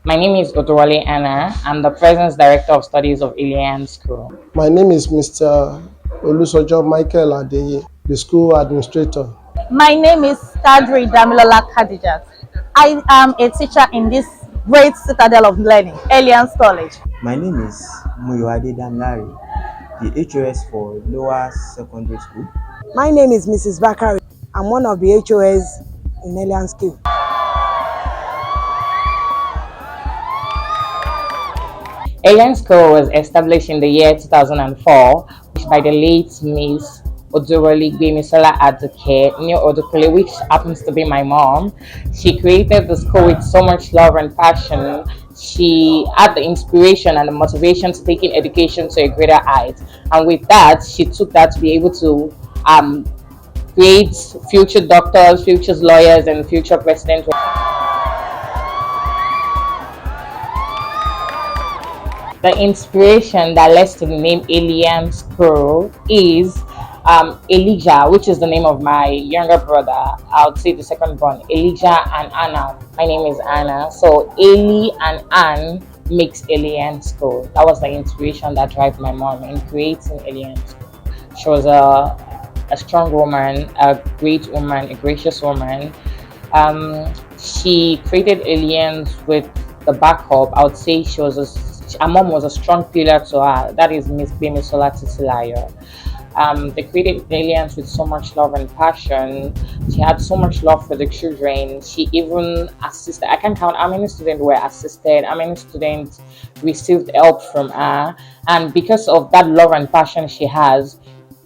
My name is Odorale Anna. I'm the President's Director of Studies of ELIHAN School. My name is Mr. Olusojo Michael Adeye, the school administrator. My name is Kadri Damilola Khadijat. I am a teacher in this great citadel of learning, Alliance College. My name is Muyoade Damlari, the HOS for Lower Secondary School. My name is Mrs. Bakari. I'm one of the HOS in Alliance School. ELIHAN School was established in the year 2004 by the late Miss Odorale Gbemisola Aduke Odukule, which happens to be my mom. She created the school with so much love and passion. She had the inspiration and the motivation to take in education to a greater height, and with that, she took that to be able to create future doctors, future lawyers, and future presidents. The inspiration that led to the name ELIHAN School is Elijah, which is the name of my younger brother. I would say the second born, Elijah and Anna. My name is Anna. So Eli and Ann makes ELIHAN School. That was the inspiration that drove my mom in creating ELIHAN School. She was a strong woman, a great woman, a gracious woman. She created ELIHAN with the backup. I would say her mom was a strong pillar to her. That is Miss Gbemisola Titilayo. They created ELIHAN with so much love and passion. She had so much love for the children. She even assisted. I can't count how many students were assisted, how many students received help from her. And because of that love and passion she has,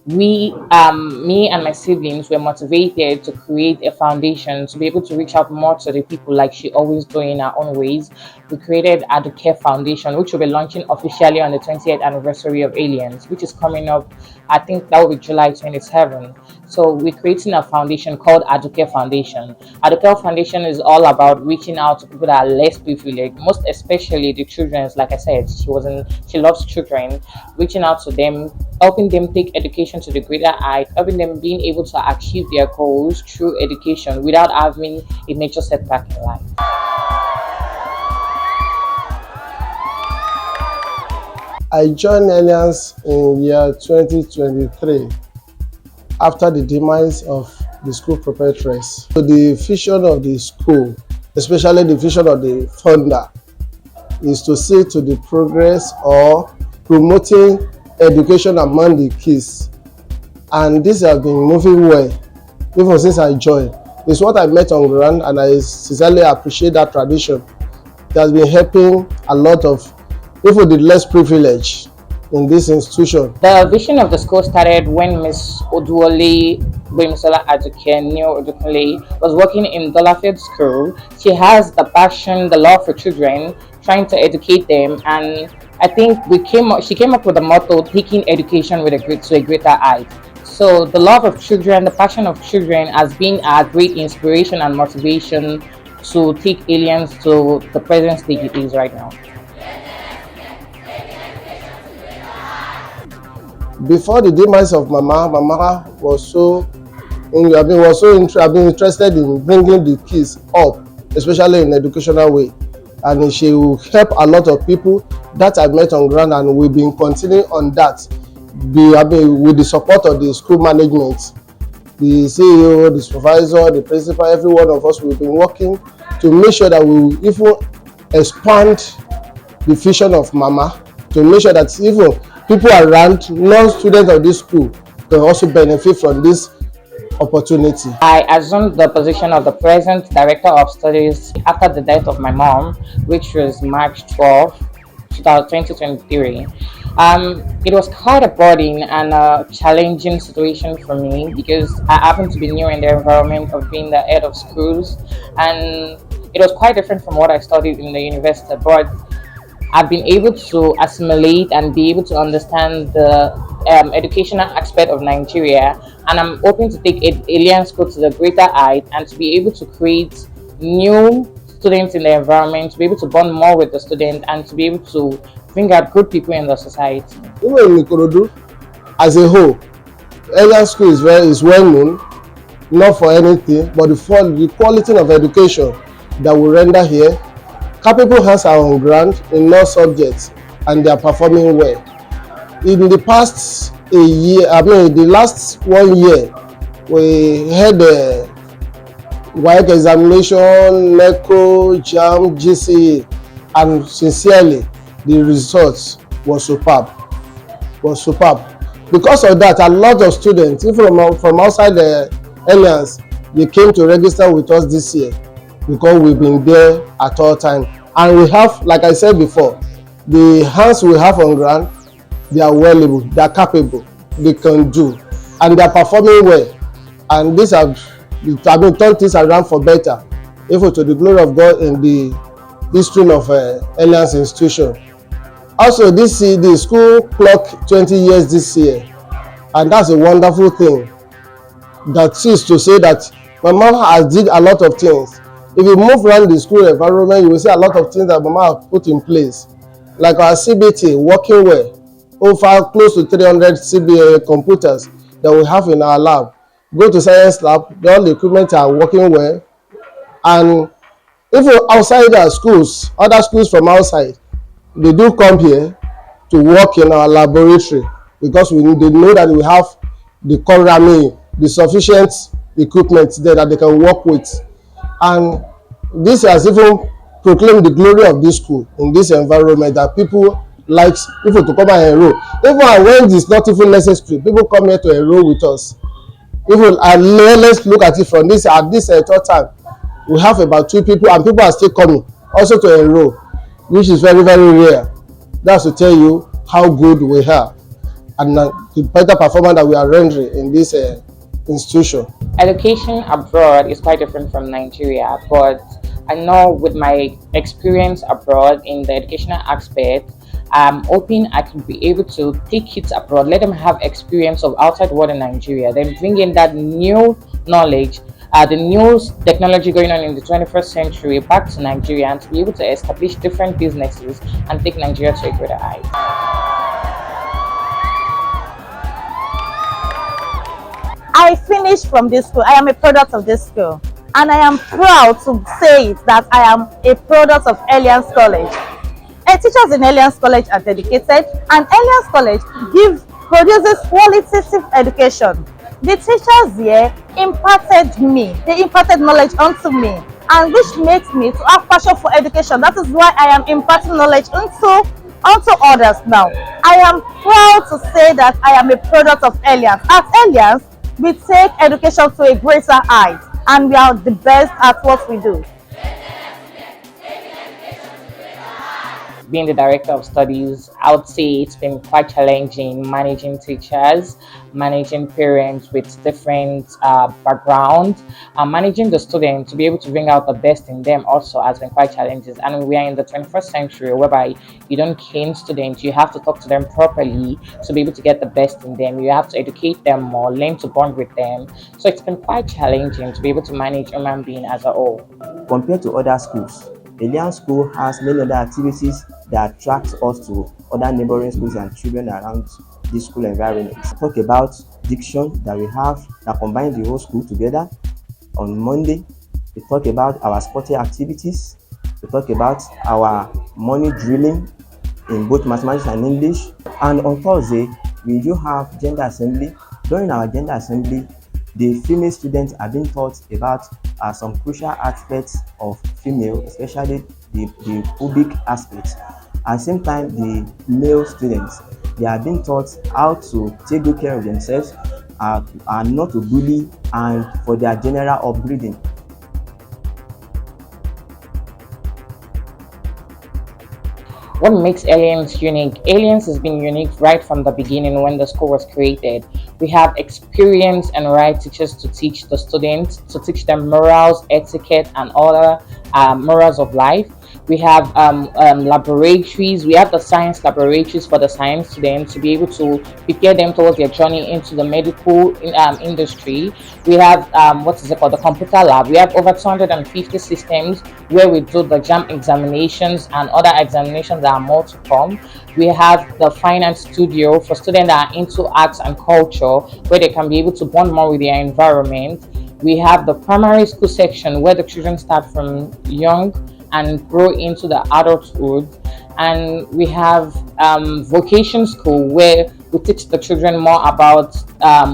me and my siblings were motivated to create a foundation to be able to reach out more to the people like she always do in her own ways. We created Aduke Foundation, which will be launching officially on the 20th anniversary of ELIHAN, which is coming up. I think that will be July 27. So we're creating a foundation called Aduke Foundation. Aduke Foundation is all about reaching out to people that are less privileged, most especially the children. Like I said, she loves children, reaching out to them, helping them take education to the greater height, helping them being able to achieve their goals through education without having a major setback in life. I joined Alliance in year 2023 after the demise of the school proprietress. So the vision of the school, especially the vision of the founder, is to see to the progress or promoting education among the kids. And this has been moving well even since I joined. It's what I met on ground, and I sincerely appreciate that tradition. It has been helping a lot of people the less privileged in this institution. The vision of the school started when Miss Odorale Gbemisola Aduke was working in Dollarfield School. She has the passion, the love for children, trying to educate them, and I think she came up with the motto, taking education to a greater height. So the love of children, the passion of children has been a great inspiration and motivation to take ELIHAN to the present stage it is right now. Before the demise of Mama was interested in bringing the kids up, especially in educational way, and she will help a lot of people that I met on ground, and we've been continuing on that. With the support of the school management, the CEO, the supervisor, the principal, every one of us, we've been working to make sure that we even expand the vision of Mama, to make sure that even people around, non-students of this school, can also benefit from this opportunity. I assumed the position of the present Director of Studies after the death of my mom, which was March 12, 2023. It was quite a burden and a challenging situation for me because I happened to be new in the environment of being the head of schools, and it was quite different from what I studied in the university, but I've been able to assimilate and be able to understand the educational aspect of Nigeria, and I'm hoping to take ELIHAN School to the greater height and to be able to create new students in the environment, to be able to bond more with the students, and to be able to bring out good people in the society. Even in Ikorodu, as a whole, ELIHAN School is well known, not for anything, but the quality of education that we render here Capable hands are on ground in all subjects and they are performing well. In the past a year, the last 1 year, we had a WAEC examination, NECO, JAM, GCE, and sincerely, the results was superb. Because of that, a lot of students, even from outside the alliance, they came to register with us this year because we've been there at all time. And we have, like I said before, the hands we have on ground, they are well able, they are capable, they can do, and they are performing well. And these have, turned things around for better, even to the glory of God in the history of Alliance institution. Also, the school clocked 20 years this year, and that's a wonderful thing. That is to say that Mama has did a lot of things. If you move around the school environment, you will see a lot of things that Mama has put in place, like our CBT working well, over close to 300 CBA computers that we have in our lab. Go to science lab, all the equipment are working well. And even outside our schools, other schools from outside, they do come here to work in our laboratory because they know that we have the sufficient equipment there that they can work with. And this has even proclaimed the glory of this school in this environment, that people like people to come and enroll. Even when it's not even necessary, people come here to enroll with us. Even let's look at it from this at this third time, we have about 2 people, and people are still coming also to enroll, which is very, very rare. That's to tell you how good we are and the better performance that we are rendering in this institution. Education abroad is quite different from Nigeria, but I know with my experience abroad in the educational aspect, I'm hoping I can be able to take kids abroad, let them have experience of outside world in Nigeria, then bring in that new knowledge, the new technology going on in the 21st century back to Nigeria, and to be able to establish different businesses and take Nigeria to a greater height. I finished from this school. I am a product of this school. And I am proud to say it that I am a product of Alliance College. Teachers in Alliance College are dedicated, and Alliance College produces qualitative education. The teachers here they imparted knowledge onto me, and which makes me to have passion for education. That is why I am imparting knowledge onto others now. I am proud to say that I am a product of Alliance. At Alliance, we take education to a greater height, and we are the best at what we do. Being the director of studies, I would say it's been quite challenging managing teachers, managing parents with different backgrounds, and managing the students to be able to bring out the best in them also has been quite challenging. And we are in the 21st century whereby you don't cane students, you have to talk to them properly to be able to get the best in them. You have to educate them more, learn to bond with them. So it's been quite challenging to be able to manage human being as a whole. Compared to other schools, Elihan School has many other activities that attract us to other neighboring schools and children around this school environment. Talk about diction that we have that combine the whole school together. On Monday, we talk about our sporting activities. We talk about our morning drilling in both mathematics and English. And on Thursday, we do have gender assembly. During our gender assembly, the female students are being taught about some crucial aspects of female, especially the pubic aspect. At the same time, the male students, they are being taught how to take good care of themselves and not to bully, and for their general upbringing. What makes Aliens unique? Aliens has been unique right from the beginning when the school was created. We have experienced and right teachers to teach the students, to teach them morals, etiquette, and other morals of life. We have laboratories. We have the science laboratories for the science students to be able to prepare them towards their journey into the medical industry. We have the computer lab. We have over 250 systems where we do the JAM examinations and other examinations that are more to come. We have the finance studio for students that are into arts and culture, where they can be able to bond more with their environment. We have the primary school section where the children start from young and grow into the adulthood. And we have vocation school where we teach the children more about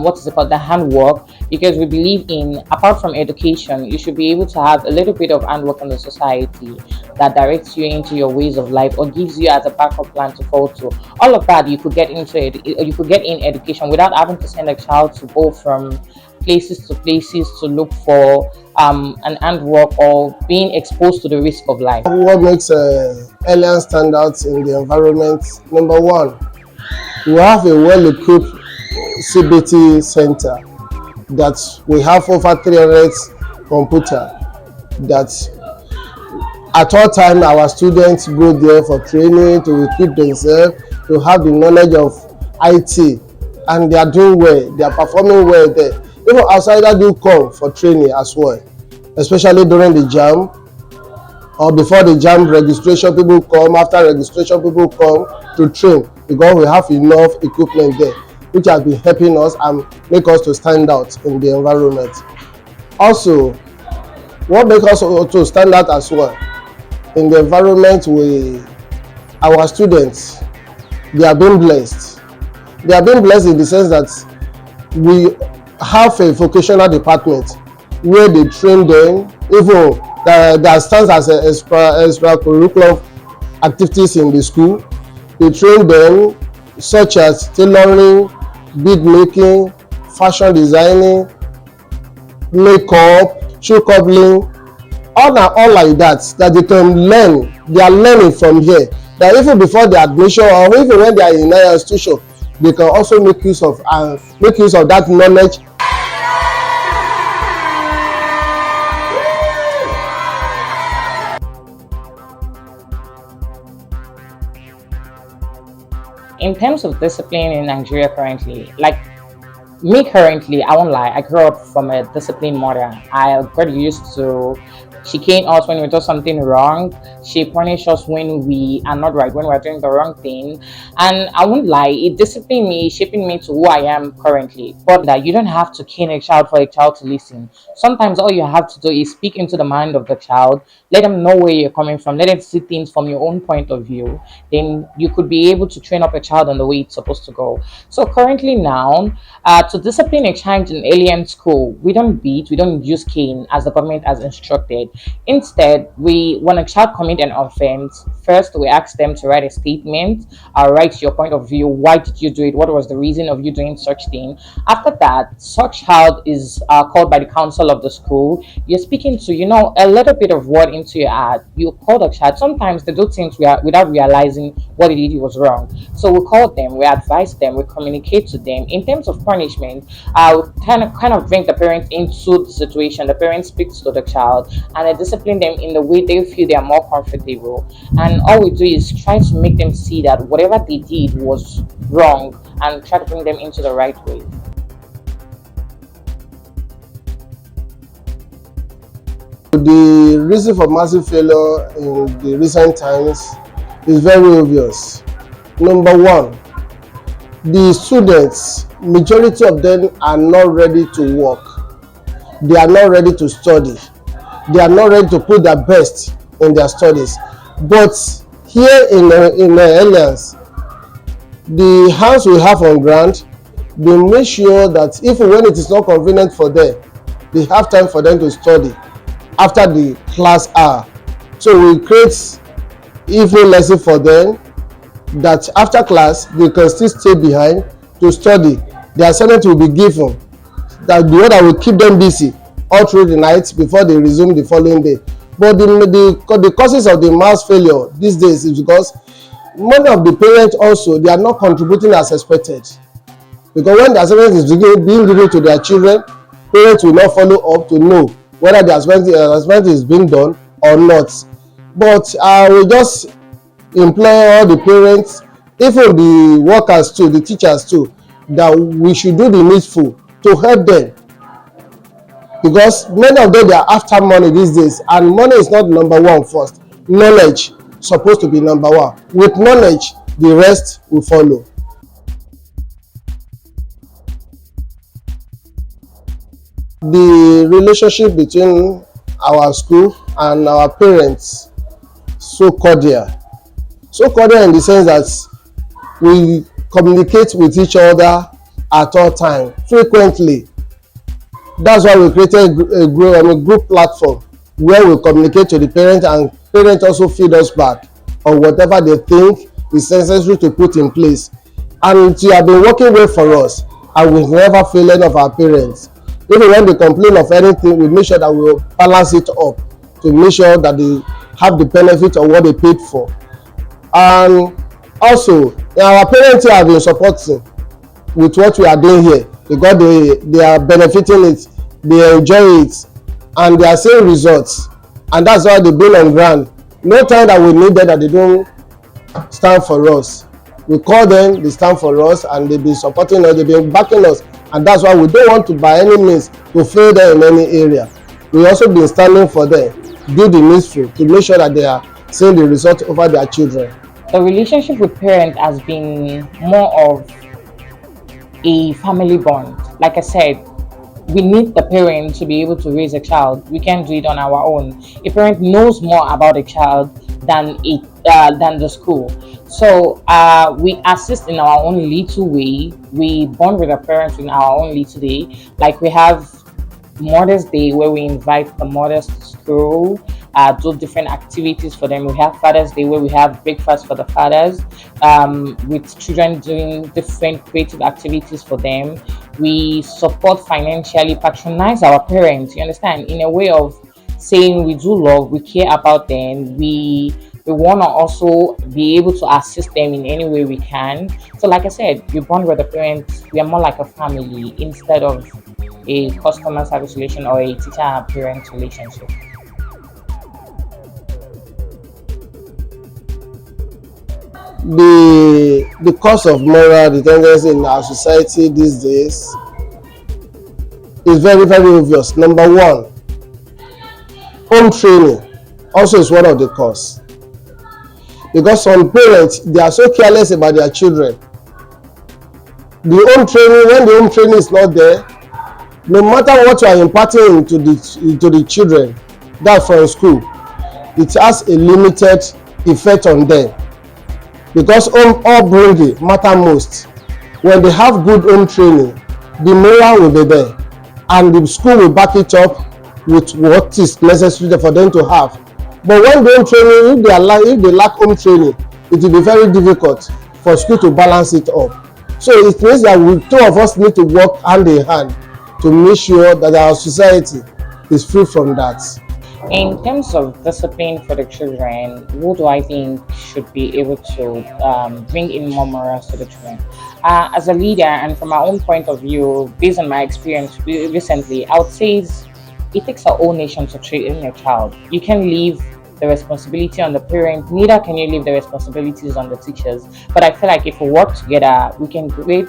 what is it called, the handwork, because we believe in, apart from education, you should be able to have a little bit of handwork in the society that directs you into your ways of life or gives you as a backup plan to fall to. All of that you could get into it, you could get in education without having to send a child to go from places to places to look for an handwork or being exposed to the risk of life. What makes ELIHAN stand out in the environment? Number one, we have a well-equipped CBT center that we have over 300 computers that at all time our students go there for training to equip themselves to have the knowledge of IT, and they are doing well, they are performing well there. Even outsiders do come for training as well, especially during the JAM or before the JAM registration. People come, after registration people come to train because we have enough equipment there, which has been helping us and make us to stand out in the environment. Also, what makes us to stand out as well in the environment, our students, they are being blessed. They are being blessed in the sense that we have a vocational department where they train them, even that stands as extracurricular activities in the school. They train them such as tailoring, bead making, fashion designing, makeup, shoe cobbling, all like that they can learn. They are learning from here, that even before the admission or even when they are in an institution, they can also make use of that knowledge. In terms of discipline in Nigeria currently, like me currently, I won't lie, I grew up from a disciplined mother. I got used to, she cane us when we do something wrong. She punish us when we are not right, when we're doing the wrong thing. And I won't lie, it disciplined me, shaping me to who I am currently. But that you don't have to cane a child for a child to listen. Sometimes all you have to do is speak into the mind of the child, let them know where you're coming from, let them see things from your own point of view. Then you could be able to train up a child on the way it's supposed to go. So currently now, to discipline a child in alien school, we don't beat, we don't use cane as the government has instructed. Instead, when a child commit an offense, first we ask them to write a statement, write your point of view, why did you do it, what was the reason of you doing such thing. After that, such child is called by the council of the school. You're speaking to, a little bit of word into your heart. You call the child. Sometimes they do things without realizing what they did was wrong. So we call them, we advise them, we communicate to them. In terms of punishment, we kind of bring the parents into the situation. The parent speaks to the child and they discipline them in the way they feel they are more comfortable. And all we do is try to make them see that whatever they did was wrong and try to bring them into the right way. The reason for massive failure in the recent times is very obvious. Number one, the students, majority of them are not ready to work. They are not ready to study. They are not ready to put their best in their studies. But here in ELIHAN, the hands we have on ground, they make sure that even when it is not convenient for them, they have time for them to study after the class hour. So we create evening lesson for them that after class they can still stay behind to study. The assignment will be given, that the one that will keep them busy all through the night before they resume the following day. But the causes of the mass failure these days is because many of the parents also, they are not contributing as expected. Because when the assignment is being given to their children, parents will not follow up to know whether the assignment is being done or not. But I will just employ all the parents, even the workers too, the teachers too, that we should do the needful to help them. Because many of them, they are after money these days, and money is not number one first. Knowledge is supposed to be number one. With knowledge, the rest will follow. The relationship between our school and our parents so cordial. So cordial in the sense that we communicate with each other at all time, frequently. That's why we created a group platform where we communicate to the parents, and parents also feed us back on whatever they think is necessary to put in place. And it has been working well for us, and we never fail any of our parents. Even when they complain of anything, we make sure that we balance it up to make sure that they have the benefit of what they paid for. And also, our parents have been supporting with what we are doing here, because they are benefiting it, they enjoy it, and they are seeing results, and that's why they've been on ground. No time that we need them that they don't stand for us. We call them, they stand for us, and they've been supporting us, they've been backing us, and that's why we don't want to by any means to fail them in any area. We also been standing for them, do the needful to make sure that they are seeing the result over their children. The relationship with parents has been more of a family bond. Like I said, we need the parent to be able to raise a child. We can't do it on our own. A parent knows more about a child than the school. So we assist in our own little way. We bond with our parents in our own little way. Like we have Mother's Day where we invite the mothers to school, do different activities for them. We have Father's Day where we have breakfast for the fathers, with children doing different creative activities for them. We support financially, patronize our parents, you understand, in a way of saying we do love, we care about them, we want to also be able to assist them in any way we can. So like I said, we bond with the parents. We are more like a family instead of a customer service relation or a teacher and parent relationship. The cause of moral dependency in our society these days is very, very obvious. Number one, home training also is one of the cause, because some parents, they are so careless about their children. The home training, when the home training is not there, no matter what you are imparting into the children that from school, it has a limited effect on them, because home upbringing matter most. When they have good home training, the moral will be there, and the school will back it up with what is necessary for them to have. But when the home training, if they lack home training, it will be very difficult for school to balance it up. So it means that we, two of us, need to work hand in hand to make sure that our society is free from that. In terms of discipline for the children, who do I think should be able to bring in more morals to the children? As a leader, and from my own point of view, based on my experience recently, I would say it takes a whole nation to train a child. You can leave the responsibility on the parent, neither can you leave the responsibilities on the teachers. But I feel like if we work together, we can create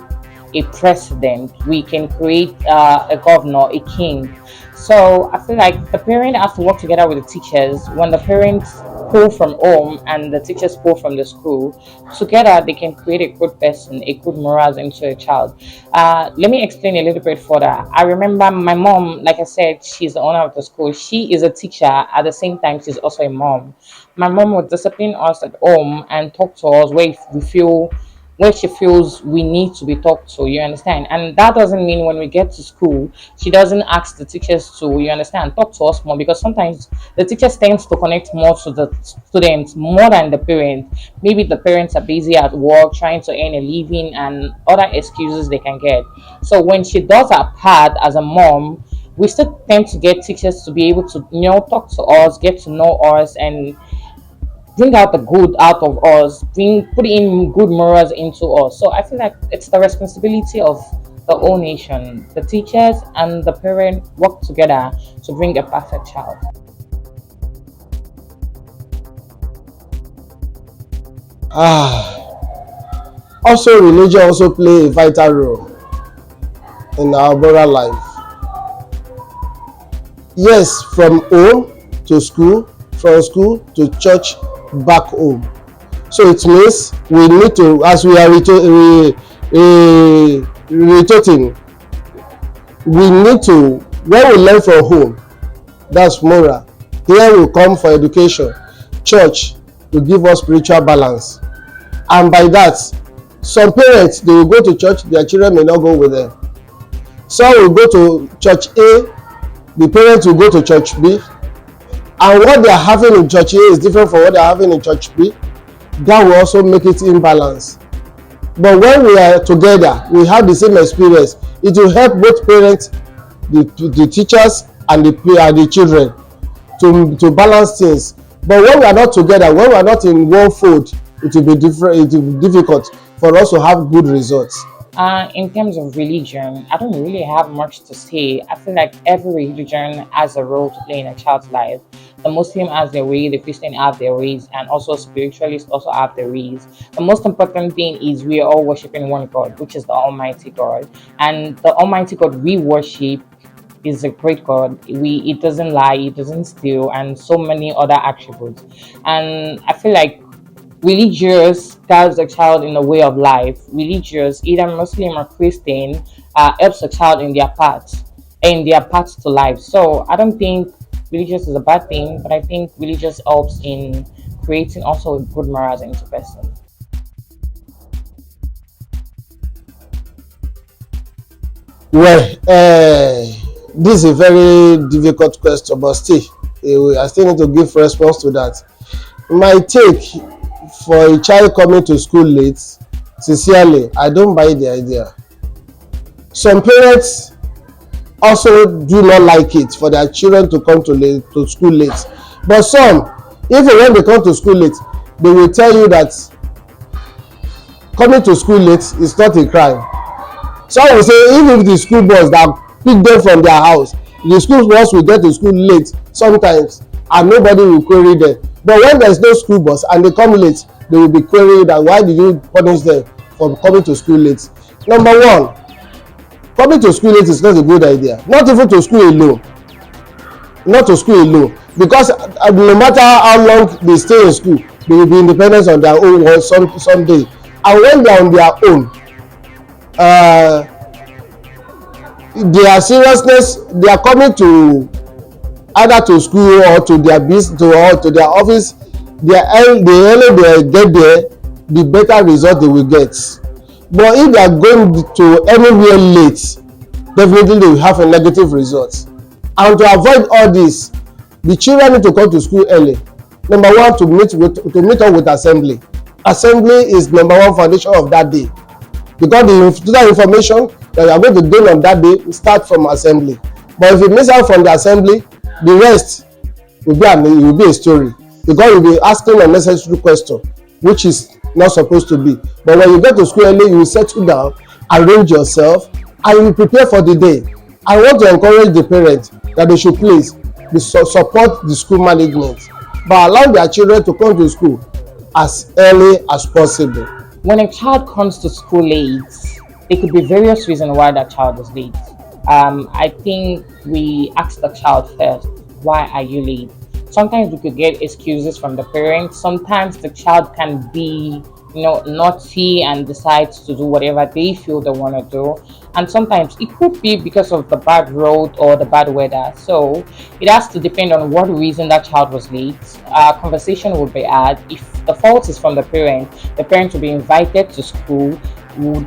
a president, we can create a governor, a king. So I feel like the parent has to work together with the teachers. When the parents pull from home and the teachers pull from the school, together they can create a good person, a good morals into a child. Let me explain a little bit further. I remember my mom, like I said, she's the owner of the school. She is a teacher. At the same time, she's also a mom. My mom would discipline us at home and talk to us where she feels we need to be talked to, you understand? And that doesn't mean when we get to school, she doesn't ask the teachers to, you understand, talk to us more, because sometimes the teachers tend to connect more to the students more than the parents. Maybe the parents are busy at work trying to earn a living and other excuses they can get. So when she does her part as a mom, we still tend to get teachers to be able to, talk to us, get to know us, and bring out the good out of us, put in good morals into us. So I feel like it's the responsibility of the whole nation. The teachers and the parent work together to bring a perfect child. Also, religion also play a vital role in our moral life. Yes, from home to school, from school to church, back home. So it means we need to, as we are retorting, we need to, when we learn from home, that's moral. Here we come for education, church, to give us spiritual balance. And by that, some parents, they will go to church, their children may not go with them. Some will go to church A, the parents will go to church B, and what they are having in church A is different from what they are having in church B. That will also make it imbalance. But when we are together, we have the same experience. It will help both parents, the teachers, and the children to balance things. But when we are not together, when we are not in one fold, it will be different. It will be difficult for us to have good results. In terms of religion, I don't really have much to say. I feel like every religion has a role to play in a child's life. The Muslim has their way, the Christian have their ways, and also spiritualists also have their ways. The most important thing is we are all worshiping one God, which is the Almighty God. And the Almighty God we worship is a great God. It doesn't lie, it doesn't steal, and so many other attributes. And I feel like religious guides a child in the way of life. Religious, either Muslim or Christian, helps a child in their paths to life. So I don't think religious is a bad thing, but I think religious helps in creating also a good morals into person. Well, this is a very difficult question, but still, I still need to give response to that. My take for a child coming to school late, sincerely, I don't buy the idea. Some parents also do not like it for their children to come to school late. But some, even when they come to school late, they will tell you that coming to school late is not a crime. Some will say even if the school bus that pick them from their house, the school bus will get to school late sometimes and nobody will query them. But when there is no school bus and they come late, they will be querying that why did you punish them for coming to school late. Number one, coming to school late is not a good idea. Not even to school alone. Not to school alone. Because no matter how long they stay in school, they will be independent on their own someday. And when they are on their own, their seriousness, they are coming to either to school or to their business or to their office. The earlier they get there, the better result they will get. But if they are going to anywhere late, definitely they will have a negative result. And to avoid all this, the children need to come to school early. Number one, to meet up with assembly. Assembly is number one foundation of that day, because the total information that you are going to gain on that day will start from assembly. But if you miss out from the assembly, the rest will be a story, because you will be asking unnecessary question which is not supposed to be. But when you get to school early, you will settle down, arrange yourself, and you will prepare for the day. I want to encourage the parents that they should please support the school management by allowing their children to come to school as early as possible. When a child comes to school late, there could be various reasons why that child is late. I think we ask the child first, why are you late? Sometimes we could get excuses from the parents. Sometimes the child can be, naughty and decides to do whatever they feel they want to do. And sometimes it could be because of the bad road or the bad weather. So it has to depend on what reason that child was late. Conversation would be had. If the fault is from the parent will be invited to school, would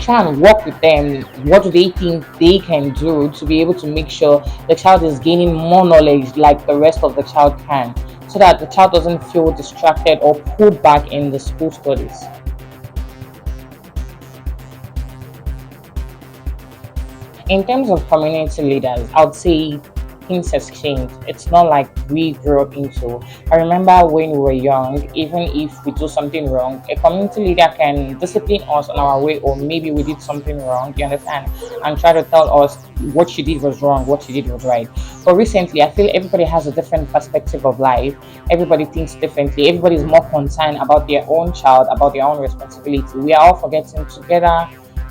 try and work with them. What do they think they can do to be able to make sure the child is gaining more knowledge like the rest of the child can, so that the child doesn't feel distracted or pulled back in the school studies. In terms of community leaders, I would say things has changed. It's not like we grew up into. I remember when we were young, even if we do something wrong, a community leader can discipline us on our way, or maybe we did something wrong, you understand, and try to tell us what she did was wrong, what she did was right. But recently, I feel everybody has a different perspective of life. Everybody thinks differently. Everybody is more concerned about their own child, about their own responsibility. We are all forgetting together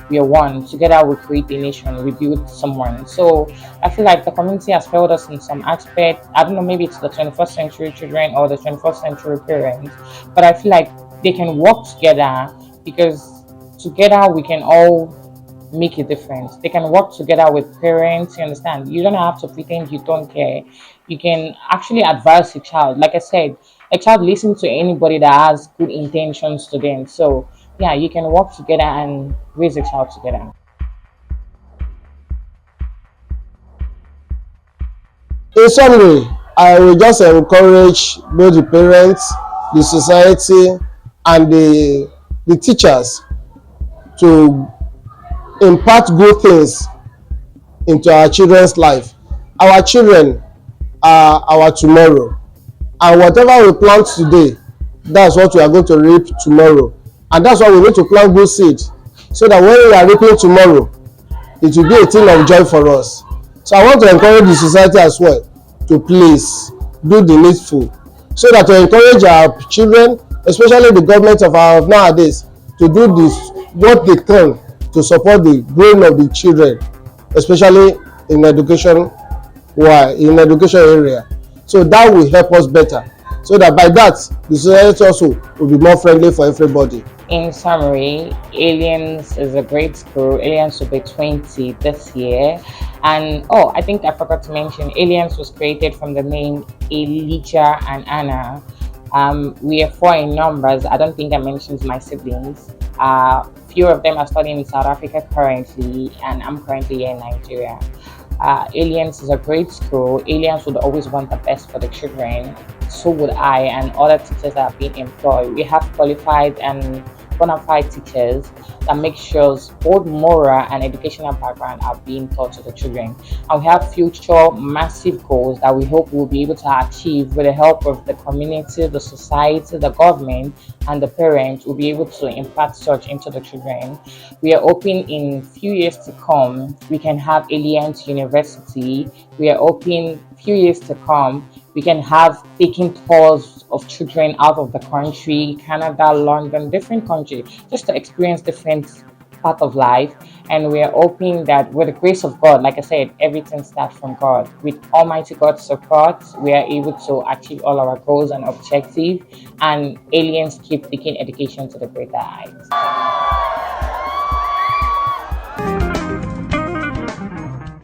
we are one. Together we create a nation, we build someone. So I feel like the community has failed us in some aspect. I don't know, maybe it's the 21st century children or the 21st century parents, but I feel like they can work together, because together we can all make a difference. They can work together with parents, you understand? You don't have to pretend you don't care. You can actually advise your child. Like I said, a child listens to anybody that has good intentions to them. So yeah, you can work together and raise a child together. In summary, I will just encourage both the parents, the society, and the teachers to impart good things into our children's life. Our children are our tomorrow, and whatever we plant today, that's what we are going to reap tomorrow. And that's why we need to plant good seed, so that when we are reaping tomorrow, it will be a thing of joy for us. So I want to encourage the society as well to please do the needful, so that to encourage our children, especially the government of our nowadays, to do this what they can to support the growing of the children, especially in education, in education area. So that will help us better, so that by that the society also will be more friendly for everybody. In summary, Aliens is a great school. Aliens will be 20 this year. And oh, I think I forgot to mention, Aliens was created from the name Elijah and Anna. We are four in numbers. I don't think I mentioned my siblings. Few of them are studying in South Africa currently, and I'm currently here in Nigeria. Aliens is a great school. Aliens would always want the best for the children. So would I and other teachers that are being employed. We have qualified and bona fide teachers that make sure both moral and educational background are being taught to the children. And we have future massive goals that we hope we'll be able to achieve with the help of the community, the society, the government, and the parents. Will be able to impart such into the children. We are hoping in few years to come we can have Alliance University. We are hoping few years to come we can have taking tours of children out of the country, Canada, London, different countries, just to experience different part of life. And we are hoping that with the grace of God, like I said, everything starts from God. With Almighty God's support, we are able to achieve all our goals and objectives, and aliens keep taking education to the greater heights.